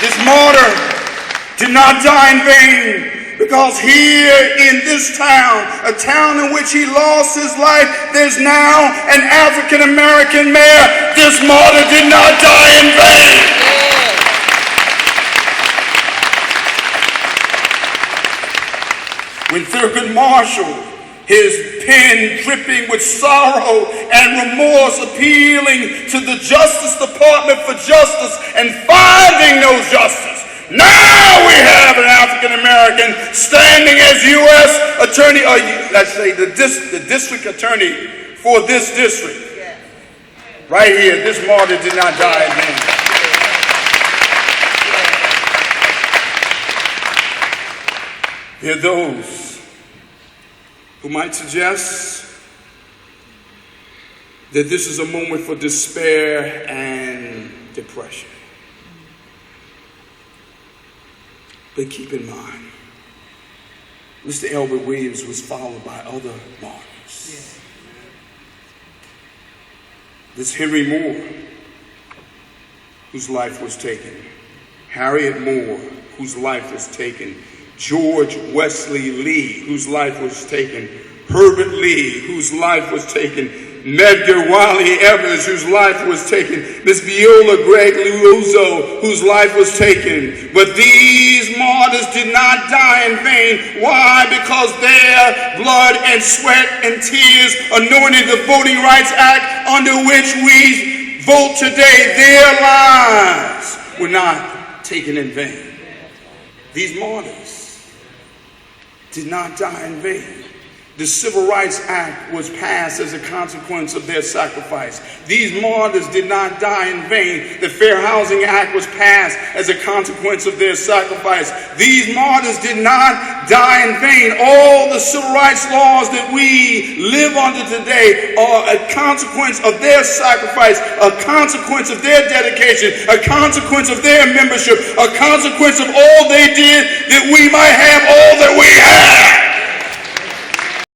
This martyr did not die in vain, because here in this town, a town in which he lost his life, there's now an African American mayor. This martyr did not die in vain. When Thurgood Marshall, his pen dripping with sorrow and remorse, appealing to the Justice Department for justice and finding no justice, now we have an African American standing as U.S. attorney, or let's say the district attorney for this district. Right here, this martyr did not die in vain. There are those who might suggest that this is a moment for despair and depression. But keep in mind, Mr. Elbert Williams was followed by other martyrs. There's Henry Moore, whose life was taken. Harriet Moore, whose life was taken. George Wesley Lee, whose life was taken. Herbert Lee, whose life was taken. Medgar Wiley Evers, whose life was taken. Miss Viola Gregg Luzo, whose life was taken. But these martyrs did not die in vain. Why? Because their blood and sweat and tears anointed the Voting Rights Act under which we vote today. Their lives were not taken in vain. These martyrs did not die in vain. The Civil Rights Act was passed as a consequence of their sacrifice. These martyrs did not die in vain. The Fair Housing Act was passed as a consequence of their sacrifice. These martyrs did not die in vain. All the civil rights laws that we live under today are a consequence of their sacrifice, a consequence of their dedication, a consequence of their membership, a consequence of all they did that we might have all that we have.